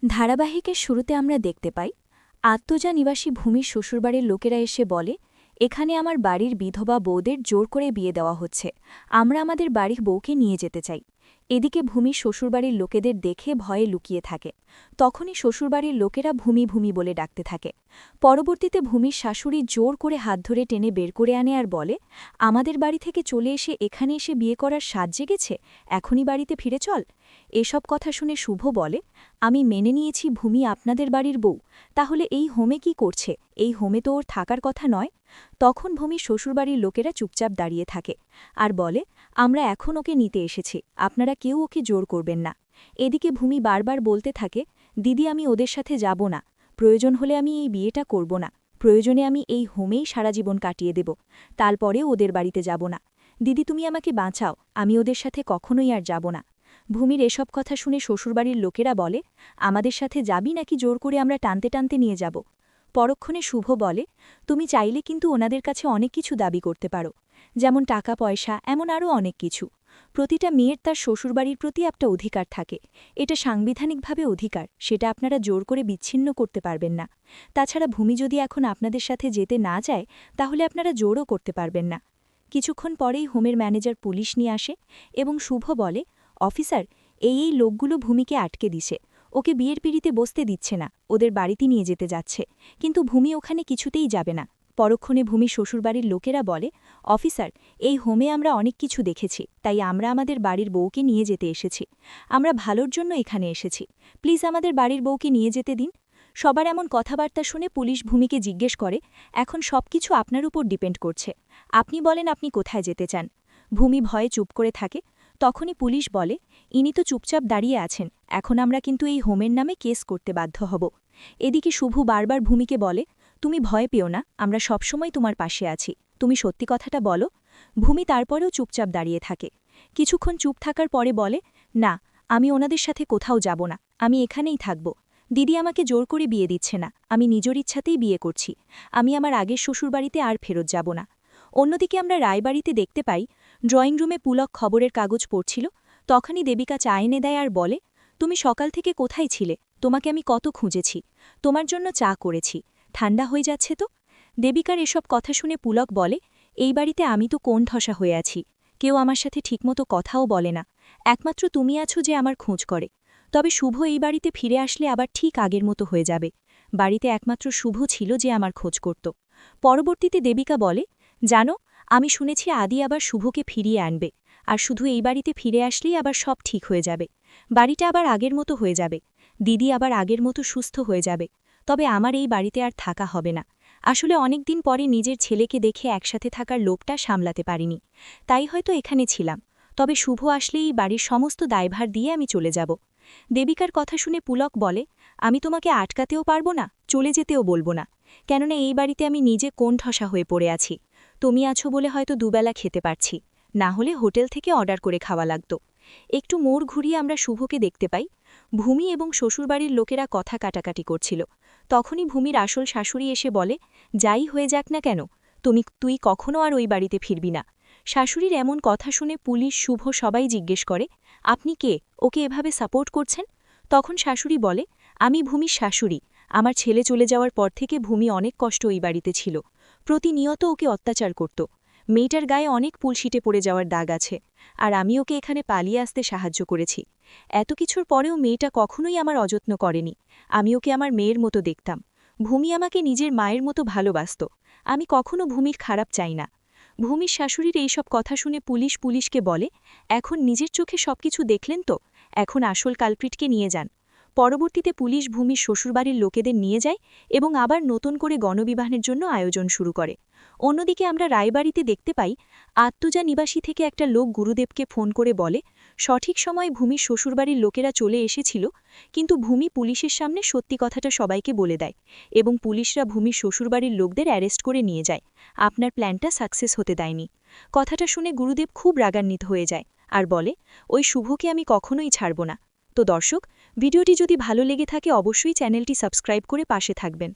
ধারাবাহিকের শুরুতে আমরা দেখতে পাই আত্মজা নিবাসী ভূমির শ্বশুরবাড়ির লোকেরা এসে বলে, এখানে আমার বাড়ির বিধবা বউদের জোর করে বিয়ে দেওয়া হচ্ছে, আমরা আমাদের বাড়ির বউকে নিয়ে যেতে চাই। এদিকে ভূমির শ্বশুরবাড়ির লোকেদের দেখে ভয়ে লুকিয়ে থাকে। তখনই শ্বশুরবাড়ির লোকেরা ভূমি ভূমি বলে ডাকতে থাকে। পরবর্তীতে ভূমির শাশুড়ি জোর করে হাত ধরে টেনে বের করে আনে আর বলে, আমাদের বাড়ি থেকে চলে এসে এখানে এসে বিয়ে করার সাজ জেগেছে, এখনই বাড়িতে ফিরে চল। এসব কথা শুনে শুভ বলে, আমি মেনে নিয়েছি ভূমি আপনাদের বাড়ির বউ, তাহলে এই হোমে কি করছে? এই হোমে তো ওর থাকার কথা নয়। তখন ভূমির শ্বশুরবাড়ির লোকেরা চুপচাপ দাঁড়িয়ে থাকে আর বলে, আমরা এখন ওকে নিতে এসেছি, আপনারা কেউ ওকে জোর করবেন না। এদিকে ভূমি বারবার বলতে থাকে, দিদি আমি ওদের সাথে যাব না, প্রয়োজন হলে আমি এই বিয়েটা করব না, প্রয়োজনে আমি এই হোমেই সারা জীবন কাটিয়ে দেব, তারপরেও ওদের বাড়িতে যাব না। দিদি তুমি আমাকে বাঁচাও, আমি ওদের সাথে কখনোই আর যাব না। ভূমির এসব কথা শুনে শ্বশুরবাড়ির লোকেরা বলে, আমাদের সাথে যাবি নাকি জোর করে আমরা টানতে টানতে নিয়ে যাব? পরক্ষণে শুভ বলে, তুমি চাইলে কিন্তু ওনাদের কাছে অনেক কিছু দাবি করতে পারো, যেমন টাকা পয়সা, এমন আরও অনেক কিছু। প্রতিটা মেয়ের তার শ্বশুরবাড়ির প্রতি একটা অধিকার থাকে, এটা সাংবিধানিকভাবে অধিকার, সেটা আপনারা জোর করে বিচ্ছিন্ন করতে পারবেন না। তাছাড়া ভূমি যদি এখন আপনাদের সাথে যেতে না চায়, তাহলে আপনারা জোরও করতে পারবেন না। কিছুক্ষণ পরেই হোমের ম্যানেজার পুলিশ নিয়ে আসে এবং শুভ বলে, অফিসার, এই লোকগুলো ভূমিকে আটকে দিছে, ওকে বিয়ের পিড়িতে বসতে দিচ্ছে না, ওদের বাড়িতে নিয়ে যেতে যাচ্ছে, কিন্তু ভূমি ওখানে কিছুতেই যাবে না। পরক্ষণে ভূমি শ্বশুরবাড়ির লোকেরা বলে, অফিসার, এই হোমে আমরা অনেক কিছু দেখেছি, তাই আমরা আমাদের বাড়ির বউকে নিয়ে যেতে এসেছি, আমরা ভালোর জন্য এখানে এসেছি, প্লিজ আমাদের বাড়ির বউকে নিয়ে যেতে দিন। সবার এমন কথাবার্তা শুনে পুলিশ ভূমিকে জিজ্ঞেস করে, এখন সবকিছু আপনার উপর ডিপেন্ড করছে, আপনি বলেন আপনি কোথায় যেতে চান। ভূমি ভয়ে চুপ করে থাকে। তখনই পুলিশ বলে, ইনি তো চুপচাপ দাঁড়িয়ে আছেন, এখন আমরা কিন্তু এই হোমের নামে কেস করতে বাধ্য হব। এদিকে শুভ বারবার ভূমিকে বলে, তুমি ভয় পেও না, আমরা সবসময় তোমার পাশে আছি, তুমি সত্যি কথাটা বলো। ভূমি তারপরেও চুপচাপ দাঁড়িয়ে থাকে। কিছুক্ষণ চুপ থাকার পরে বলে, না, আমি ওনাদের সাথে কোথাও যাব না, আমি এখানেই থাকব। দিদি আমাকে জোর করে বিয়ে দিচ্ছে না, আমি নিজের ইচ্ছাতেই বিয়ে করছি, আমি আমার আগের শ্বশুরবাড়িতে আর ফেরত যাব না। অন্যদিকে আমরা রায়বাড়িতে দেখতে পাই, ড্রয়িং রুমে পুলক খবরের কাগজ পড়ছিল। তখনই দেবিকা চা এনে দেয় আর বলে, তুমি সকাল থেকে কোথায় ছিলে? তোমাকে আমি কত খুঁজেছি, তোমার জন্য চা করেছি, ঠান্ডা হয়ে যাচ্ছে তো। দেবিকার এসব কথা শুনে পুলক বলে, এই বাড়িতে আমি তো কোণ ঠসা হয়ে আছি, কেউ আমার সাথে ঠিকমতো কথাও বলে না, একমাত্র তুমি আছো যে আমার খোঁজ করে। তবে শুভ এই বাড়িতে ফিরে আসলে আবার ঠিক আগের মতো হয়ে যাবে, বাড়িতে একমাত্র শুভ ছিল যে আমার খোঁজ করত। পরবর্তীতে দেবিকা বলে, জানো, আমি শুনেছি আদি আবার শুভকে ফিরিয়ে আনবে, আর শুধু এই বাড়িতে ফিরে আসলেই আবার সব ঠিক হয়ে যাবে, বাড়িটা আবার আগের মতো হয়ে যাবে, দিদি আবার আগের মতো সুস্থ হয়ে যাবে। তবে আমার এই বাড়িতে আর থাকা হবে না, আসলে অনেক দিন পরে নিজের ছেলেকে দেখে একসাথে থাকার লোভটা সামলাতে পারিনি, তাই হয়তো এখানে ছিলাম, তবে শুভ আসলেই বাড়ির সমস্ত দায়ভার দিয়ে আমি চলে যাব। দেবিকার কথা শুনে পুলক বলে, আমি তোমাকে আটকাতেও পারবো না, চলে যেতেও বলবো না, কেননা এই বাড়িতে আমি নিজে কোণ ঠসা হয়ে পড়ে আছি, তুমি আছো বলে হয়তো দুবেলা খেতে পারছি, না হলে হোটেল থেকে অর্ডার করে খাওয়া লাগত। একটু মোড় ঘুরিয়ে আমরা শুভকে দেখতে পাই। ভূমি এবং শ্বশুরবাড়ির লোকেরা কথা কাটাকাটি করছিল। তখনই ভূমির আসল শাশুড়ি এসে বলে, যাই হয়ে যাক না কেন, তুই কখনো আর ওই বাড়িতে ফিরবি না। শাশুড়ির এমন কথা শুনে পুলিশ, শুভ সবাই জিজ্ঞেস করে, আপনি কে, ওকে এভাবে সাপোর্ট করছেন? তখন শাশুড়ি বলে, আমি ভূমির শাশুড়ি, আমার ছেলে চলে যাওয়ার পর থেকে ভূমি অনেক কষ্ট ওই বাড়িতে ছিল, প্রতিনিয়ত ওকে অত্যাচার করত, মেয়েটার গায়ে অনেক পুলশিটে পড়ে যাওয়ার দাগ আছে, আর আমি ওকে এখানে পালিয়ে আসতে সাহায্য করেছি। এত কিছুর পরেও মেয়েটা কখনোই আমার অযত্ন করেনি, আমি ওকে আমার মেয়ের মতো দেখতাম, ভূমি আমাকে নিজের মায়ের মতো ভালোবাসত, আমি কখনো ভূমির খারাপ চাই না। ভূমির শাশুড়ির এইসব কথা শুনে পুলিশকে বলে, এখন নিজের চোখে সবকিছু দেখলেন তো, এখন আসল কালপ্রিটকে নিয়ে যান। পরবর্তীতে পুলিশ ভূমির শ্বশুরবাড়ির লোকেদের নিয়ে যায় এবং আবার নতুন করে গণবিবাহের জন্য আয়োজন শুরু করে। অন্যদিকে আমরা রায়বাড়িতে দেখতে পাই, আত্মজা নিবাসী থেকে একটা লোক গুরুদেবকে ফোন করে বলে, সঠিক সময়ে ভূমির শ্বশুরবাড়ির লোকেরা চলে এসেছিল, কিন্তু ভূমি পুলিশের সামনে সত্যি কথাটা সবাইকে বলে দেয় এবং পুলিশরা ভূমির শ্বশুরবাড়ির লোকদের অ্যারেস্ট করে নিয়ে যায়, আপনার প্ল্যানটা সাকসেস হতে দেয়নি। কথাটা শুনে গুরুদেব খুব রাগান্বিত হয়ে যায় আর বলে, ওই শুভকে আমি কখনোই ছাড়ব না। তো দর্শক, ভিডিওটি যদি ভালো লেগে থাকে অবশ্যই চ্যানেলটি সাবস্ক্রাইব করে পাশে থাকবেন।